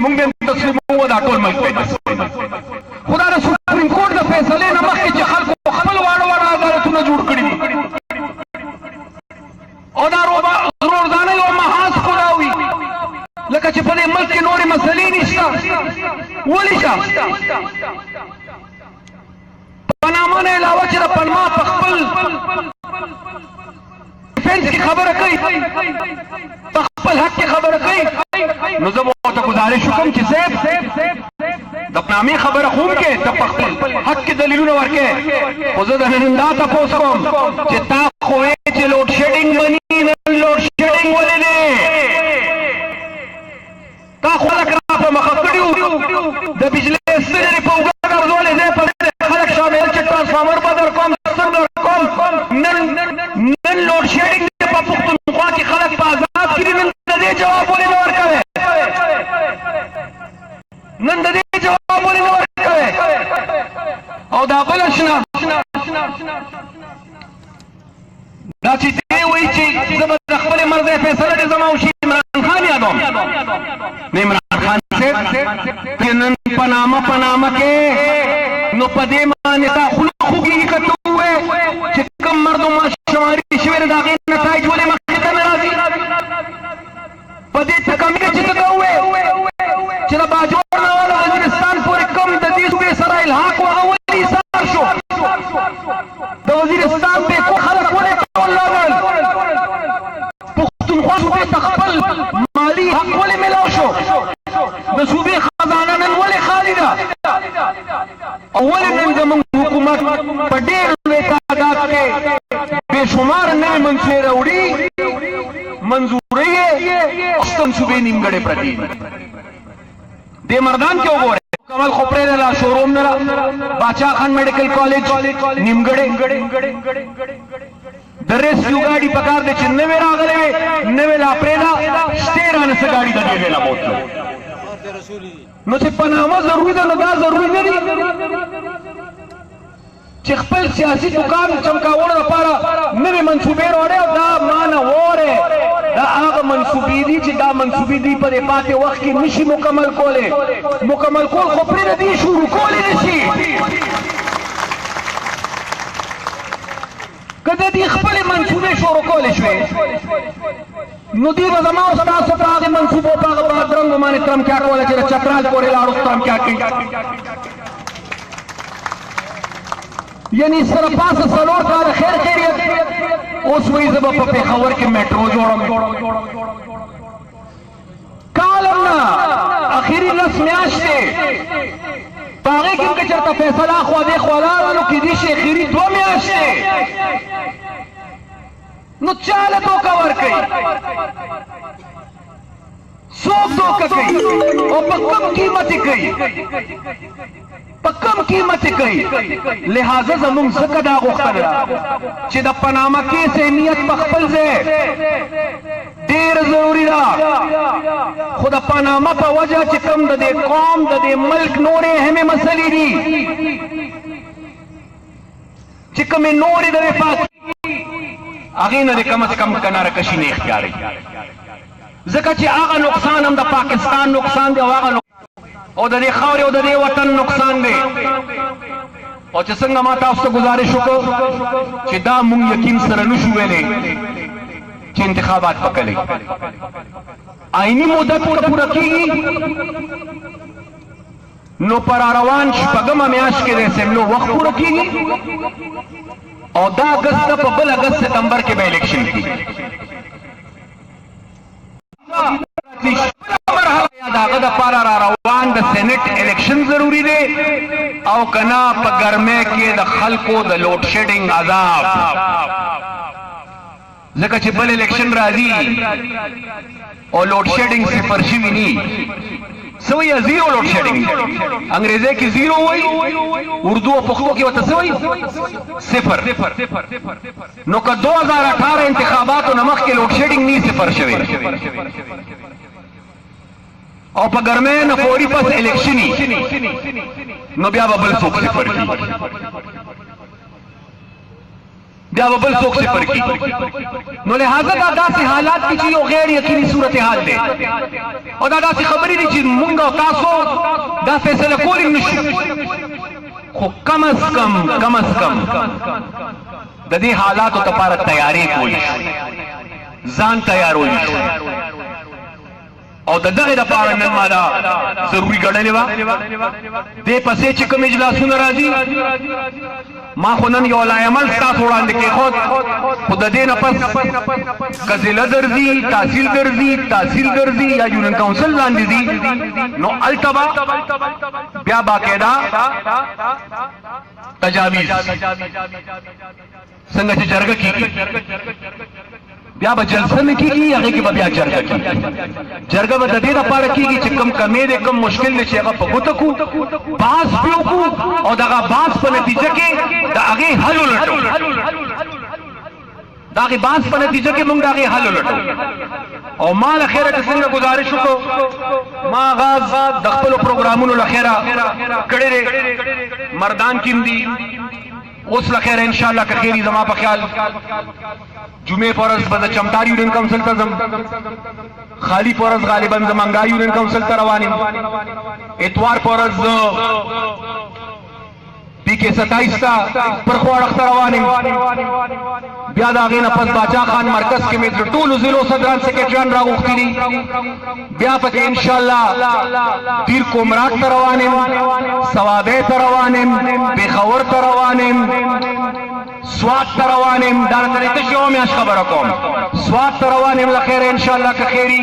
مونږ به تسلیمو دا ټول ملک به تسلیم خدا د سپریم کورټ د فیصلې نه مخکې چې خلکو خپل واړه واړه عدالتونه جوړ کړي دي او دا روزانه یو محاذ خلاوي لکه چې په دې ملک کې نورې مسلې نشته ولې شته پاناما نه علاوه چې د پنما په خپل ډیفنس کې خبره کوي په خپل حق کې خبره کوي نو زه به ورته ګزارش وکړم چې صاحب د پنامې خبره خو هم کې ته په خپل حق کې دلیلونه ورکې خو زه د نن دا تپوس کوم چې تا خو وایې چې لوډ شیډینګ بني نن لوډ شیډینګ ولې دی تا خو خلک را په مخه کړي وو د بجلۍ ستنې په اوږه ګرځولې دی په خلک شامل چې ټرانسفارمر به درکوم څه درکوم نن لوډ شیډینګ دی په پښتونخوا کې خلک په آزاد کې دي نن د دې جواب ولې نه ورکوې نن د دې جواب ولې نه ورکوې او دا بله شنه دا چې دی وایي چې زه به د خپلې مرضۍ فیصله دې زما وشي عمران خان یادوم نه عمران خان صاحب چې نن پنامه کې نو په دې باندې تا خوله خوږېږي که ته ووایې چې کوم مردم شماري شوي د هغې نتایج ولې مخکې ته نه راځي په دې تکمې چې ته ووایې چې د باجوړ نه والا وزیرستان پورې کوم د دې صوبې سره الحاق و هغه ولې ایثار شو د وزیرستان پې خلک ولې ټول لاړل پښتونخوا صوبې ته خپل مالي حق ولې میلاو شو د صوبې خزانه نن ولې خالي ده او ولې نن زموږ حکومت په ډېر لوی تعداد کې بې شمار نوې منصوبې راوړي منظورۍ یې اوس منصوبې نیمګړې پرتې دي دې مردان کې وګورئ کمال خو پرېږده شوروم نه باچا خان میډیکل کالج نیمګړې د ریسکیو ګاډي پکار دی چې نوې راغلې وې نوې لا پرېږده شتې رانه څه ګاډي د دې ځای نه بوتلو نو چې پنامه ضروري ده نو دا ضروري نه دي چې خپل سیاسي دکان چمکاوړو لپاره نوې منصوبې راوړې او دا ما نه وورې دا هغه منصوبې دي چې دا منصوبې دوی په دې پاتې وخت کې نشي مکمل کولی مکمل کول خو پرېږده دوی شروع کولی نشي که د دې خپلې منصوبې شروع کولی شوې نو دوی به زما او ستاسو په هغې منصوبو په هغه بادرنګو باندې ترمکیا کوله چې د چترال پورې لاړو ترمکیا کوي یعنی سره پاسه څلور کاله خیر خیریت اوس وایي زه به په پېښور کې میټرو جوړوم کال هم نه اخري لس میاشتې په هغې کې که چېرته فیصله خوا دې خوا لاړه نو کېدای شي اخري دوه میاشتې نو چاله دوکه ورکوي څوک دوکه کوي او په کم قیمت یې کوي په کم قیمت یې کوي لہذا زموږ ځکه دا غوښتنه ده چې د پاناما کیس اهمیت په خپل ځای ډېر ضروري ده خو د پاناما په وجه چې کوم د دې قوم د دې ملک نورې اهمې مسلې دي چې کومې نورې د وفاق هغې نه د کم از کم کناره کشي نه اختیاروي ځکه چې هغه نقصان هم د پاکستان نقصان دی او هغه او د دې خاورې او د دې وطن نقصان دی او چې څنګه ما تاسو ته ګزارش وکړو چې دا مونږ یقین سره نشو ویلی چې انتخابات پکلي آئینی مدت ته پوره کېږي نو پر روان شپږمه میاشت کې د اسمبلو وخت پوره کېږي او دا اګست په بل اګست ستمبر کې به الیکشن کېږي داغه د پاره را روان د سینټ الیکشن ضروری دی او کنا په ګرمه کې د خلکو د لوډ شیډینګ عذاب ځکه چې بل الیکشن راځي او لوډ شیډینګ صفر شوي ني سوی زیرو لوډ شیډینګ انګریزي کې زیرو وای اردو او پښتو کې وته سوی صفر نو که 2018 انتخاباتو نمخ کې لوډ شیډینګ ني صفر شوی او په ګرمه نه فوري پس الیکشني نو بیا به بل څوک صفر کی بیا به بل څوک صفر کی. نو لہذا دا داسې حالات کې چې یو غیر یقیني صورتحال دی او دا داسې خبرې دي چې مونږ او تاسو دا فیصله کولی نشو، خو کم از کم د دې حالاتو لپاره تیاری کولی شو، ځان تیارول شو. او د دغه لپاره نن ما دا ضروري ګڼلې وه. دې پسې چې کوم اجلاسونه راځي ما خو نن یو لایعمل ستاسو وړاندې کېښود، خو د دې نه پس که ضلع درځي، تحصیل درځي یا یونین کونسل لاندې ځي، نو هلته به بیا باقاعده تجاویز څنګه چې جرګه کېږي بیا به جلسه نه کېږي، هغې کې به بیا جرګه کېږي. جرګه به د دې لپاره کېږي چې کم کمی دی، کم مشکل دی چې هغه په ګوته کړو، بحث پرې وکړو او دغه بحث په نتیجه کې د هغې حل ولټو. د هغې بحث په نتیجه کې موږ د هغې حل ولټو. او ما له خیره چې څنګه گزارش وکړو، ما آغاز د خپلو پروګرامونو له خیره کړی دی، مردان کې هم دي. اوس له خیره انشاءالله که خیر زما په خیال جمعې په ورځ به د چمتار یونین کونسل ته ځم، خالی په ورځ غالبا زه منګای یونین کونسل ته روان یم، اتوار په ورځ PK27 ته پرخو اړخ ته روان یم، بیا د هغې نه پس باچا خان مرکز کې مې د ټولو ضلعو صدران سیکرټریان راغوښتي دي. بیا پکې انشاءالله پیر کومراک ته روان یم، صوابۍ ته روان یم، پېښور ته روان یم، سوات ته روان یم. دا درته تش یوه میاشت خبره کوم، سوات ته روان یم له خیره انشاءالله که خیري.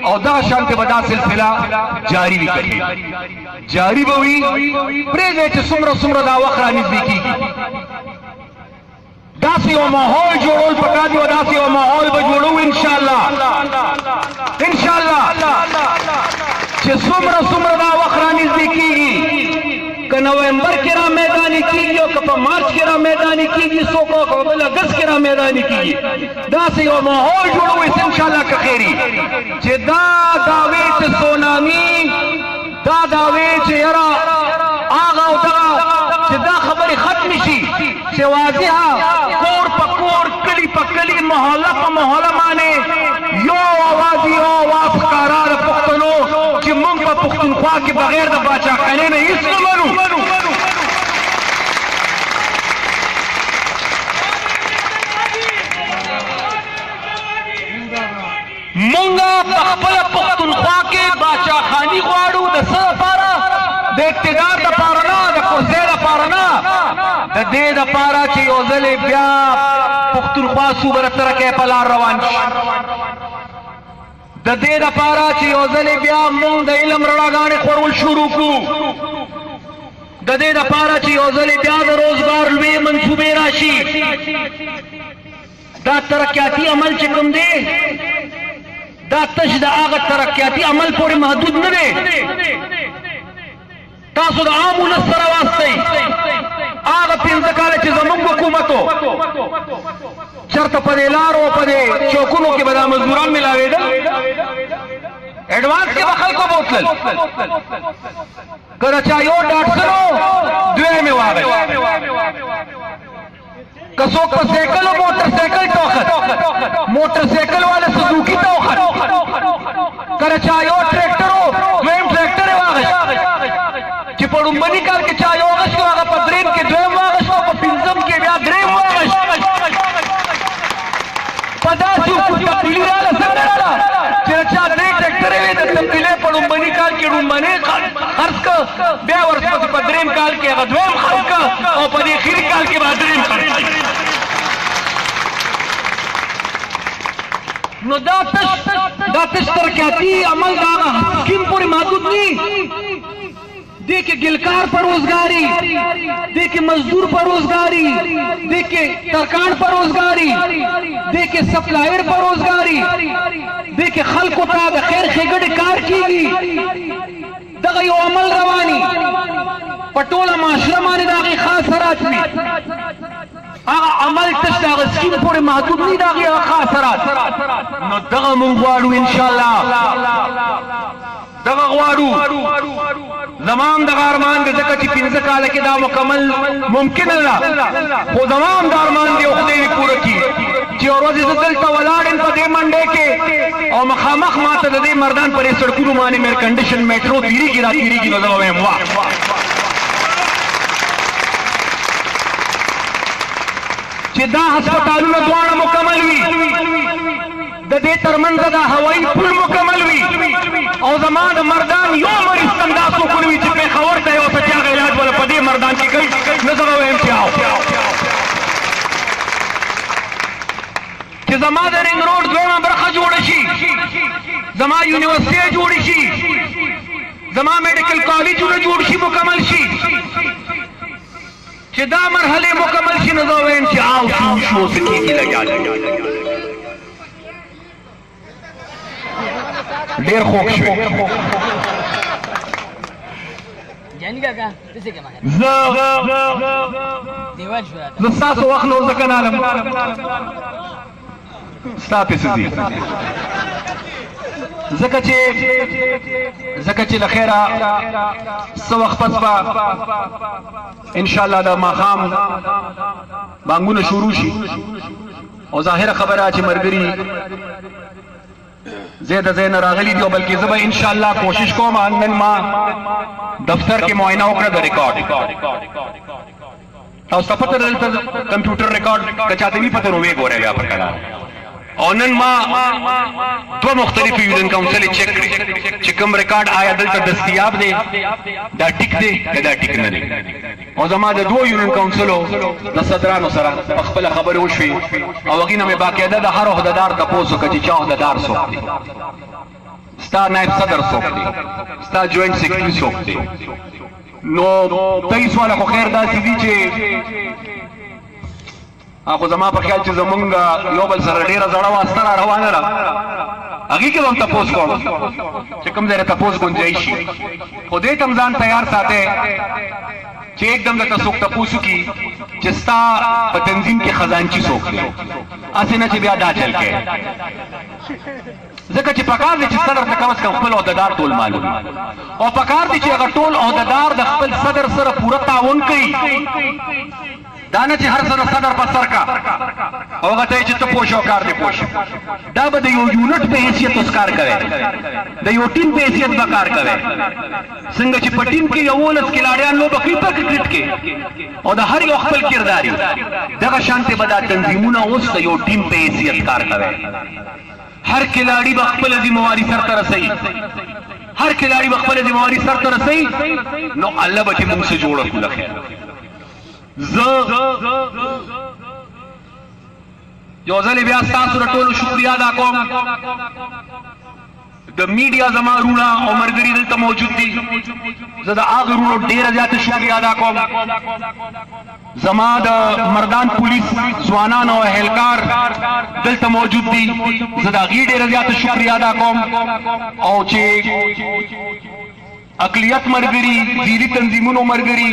او دغه شانتې به دا سلسله جاري وي، کړي جاري به وي. پرېږدئ چې څومره دا وخت را نږدې کېږي داسې یو ماحول جوړول پکار دي، او داسې یو ماحول به جوړو انشاءالله چې څومره دا وخت را نږدې کېږي، که نومبر کې را میداني کېږي او که په مارچ کې را میداني کېږي، څوک او که بل اګست کې را میداني کېږي، داسې یو ماحول جوړو انشاءالله که خیري چې دا دعوې چې سونامي، دا دعوې چې یاره هغه او دغه چې دا خبرې ختمې شي، چې واضحه کور په کور، کلي په کلي، محله په محله باندې یو اواز ښکاره د پښتنو چې موږ په پښتونخوا کې بغیر د باچاخانې نه هېڅ نه منو. مونږه په خپله پښتونخوا کې باچاخاني غواړو. د څه لپاره؟ د اقتدار دپاره نه، د کرسۍ دپاره نه، د دې دپاره چې یو ځلې بیا پښتونخوا صوبه د ترقۍ په لار روان شي، د دې دپاره چې یو ځلې بیا مونږ د علم رڼاګانې خورول شروع کړو، د دې دپاره چې یو ځلې بیا د روزګار لویې منصوبې راشي. دا ترقیاتي عمل چې کوم دی، دا تش د هغه ترقیاتي عمل پورې محدود نه دی. تاسو د عام ولس سره واستئ. هغه 15 کاله چې زموږ حکومت و، چېرته په دې لارو په دې چوکونو کې به دا مزدوران میلاوېدل، ایډوانس کې به خلکو بوتلل، که د چا یو ډاټسن و دوی مې واغی، که څوک په سایکل و موټر سایکل ټوخت، موټر سایکل والا سزوکي ټوخت، که د چا یو ټریکټر و دویم ټریکټر یې واغشت، چې په ړومبني کال کې چا یو واغشت هغه په درېیم کې دویم واغشت او په پنځم کې بیا درېیم واغشت. په داسې تبدیلي راله څنګه راله چې د چا درې ټریکټرې وې، د تبدیلۍ په ړومبني کال کې ړومبنۍ خرڅ که، بیا ورپسې په درېیم کال کې هغه دویم خرڅ که، او په دې اخري کال کې به درېیم خرڅ. نو دا تش ترقیاتی عمل دا سکیم پورې محدود نه، دې کې ګلکار پر روزګاری، دې کې مزدور پر روزګاری، دې کې ترکاڼ پر روزګاری، دې کې سپلایر پر روزګاری، دې کې خلکو ته د خیر ښېګڼې کار کېږي. دغه یو عمل رواني په ټوله معاشره باندې د هغې خاص اثرات وي. هغه عمل تش د هغه سکیم پورې محدود نه، د هغې هغه خاص اثرات. نو دغه مونږ غواړو انشاءالله دغه غواړو زمام د ارمان د ځکه چې 15 کال کې دا مکمل ممکن نه خو زمام د ارمان دی خدای دې پوره کړي چې ورځ زه دلته ولاړم په دې منډه کې او مخامخ ماته د دې مردان پرې سړکونو باندې مېر کنډیشن میټرو تیریږي را تیریږي نو زه وایم واه چې دا هسپتالونه دواړه مکمل وي د دې ترمنځ دا هوایي پل مکمل وي او زما د مردان یو مریض هم دا څوک نه وي چې پېښور ته یې ورته چې هغه علاج ولا په دې مردان کې کوي نو زه به وایم چې آو چې زما د رنګ روډ دویمه برخه جوړه شي زما یونیورسټۍ جوړې شي زما میډیکل کالجونه جوړ شي مکمل شي چې دا مرحله مکمل شي نو زه وایم چې آو شو څه کېږي لګیا ډېر خوږ شوی زه ستاسو وخت نو ځکه نه الم ستا پسې ځي ځکه چې له خیره څه وخت پس به انشاءالله د ماښام بانګونه شروع شي او ظاهره خبره چې ملګري زیاده نه راغلي دي او بلکې زه به انشاءالله کوشش کوم نن ما دفتر کې معاینه وکړه د ریکارډ تاسو ته پته دلته کمپیوټر ریکارډ که چاته وي پته نو ویې ګورئ بیا پر کلام او نن ما دو مختلف یونین کاؤنسل چیک کړي چې کوم ریکارډ آیا دلته دستیاب دی دا ټیک دی که دا ټیک نه دی او زما د دوه یونین کاؤنسلو د صدرانو سره په خپله خبرې وشوې او هغې نه مې باقاعده د هر عهدهدار تپوس وکړه چې چا عهدهدار څوک دی ستا نایب صدر څوک دی ستا جوینټ سیکرټري څوک دی نو 23 والا خو خیر داسې دي چې خو زما په خیال چې زمونږ یو بل سره ډېره زړه واسطه را روانه ده هغې کې به هم تپوس کوم چې کوم ځای نه تپوس ګنجایش شي خو دې ته هم ځان تیار ساتئ چې एकदम درته څوک تپوس وکړي چې ستا په تنظیم کې خزانچي څوک دی هسې نه چې بیا دا چل کوې ځکه چې پکار دی چې صدر ته کم از کم خپل عهدهدار ټول معلوم او پکار دی چې هغه ټول عهدهدار د خپل صدر سره پوره تعاون کوي دا نه چې هر څه د صدر په سر کا او هغه ته یې چې ته پوه شو کار دې پوه شو دا به د یو یونټ په حیثیت اوس کار کوی د یو ټیم په حیثیت به کار کوی څنګه چې په ټیم کې 11 کلاړیان لوبه کوي په کرکټ کې او د هر یو خپل کرداري دغه شانتې به دا تنظیمونه اوس د یو ټیم په حیثیت کار کوی هر کلاړي به خپله ذمهواري سرته رسوي هر کلاړي به خپله ذمهواري سرته رسوي نو الله به چې موږ څه جوړه کړو له خیر یو ځل بیا ستاسو د ټولو شکریا ادا کوم د میډیا زما رونه او ملګري دلته موجود دي زه د هغه رونو ډېره زیاته شکریا ادا کوم زما د مردان پولیس ځوانان او اهلکار دلته موجود دي زه د هغې ډېره زیاته شکریا ادا کوم او چې اقلیت مرګري ځيري تنظیمونو مرګري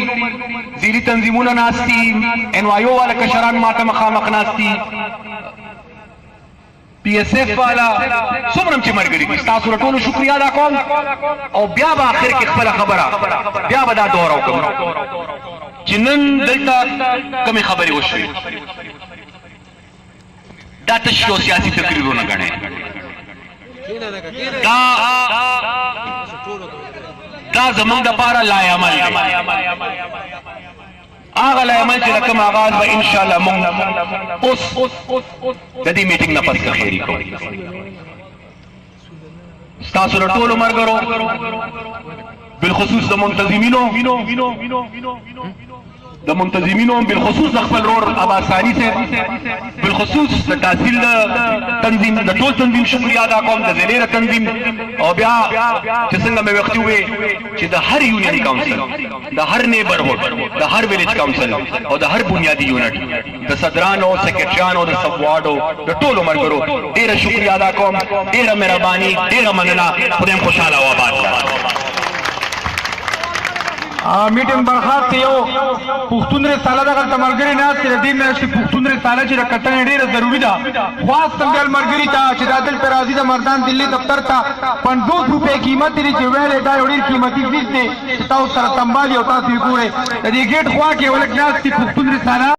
ځيري تنظیمونو ناستي NYO والا کشران ماته مخامخ ناستي PSF والا څومره چې مرګري دي تاسو ټولو شکریا ادا کوم او بیا به اخر کې خپله خبره بیا به دا دوره وکړم چې نن دلته کومې خبرې وشوې دا تش یو سیاسي تقریرونه ګڼئ دا زمونږ دپاره لایعمل دی هغه لایعمل چې د کوم آغاز به انشاءالله مونږ اوس د دې میټینګ نه پس خیري کوو ستاسو د ټولو ملګرو بالخصوص د منتظمینو بالخصوص د خپل رور عباس ثاني صاحب بالخصوص د تحصیل تنظیم د ټول تنظیم شکریا ادا کوم د ضلع تنظیم او بیا چې څنګه مې وختي وې چې د هر یونین کاونسل د هر نیبرهوډ د هر ویلیج کاونسل او د هر بنیادي یونټ د صدرانو سیکرټریانو د سب واډو د ټولو ملګرو ډېره شکریا ادا کوم ډېره مهرباني ډېره مننه خدای خوشحاله او آباد میټینګ برخاست یو پښتون رساله دغه ملګری ناست دی دین نشي پښتون رساله چې کټنه ډیره ضروری ده خاص څنګه ملګری ته چې دادل پر راضي د مردان دلی دفتر ته 50 روپے قیمت لري چې ویلې دا ډیر قیمتي چیز دی تاسو سره سنبالي او تاسو ګورئ د دې ګیټ خوا کې ولک ناست دی پښتون رساله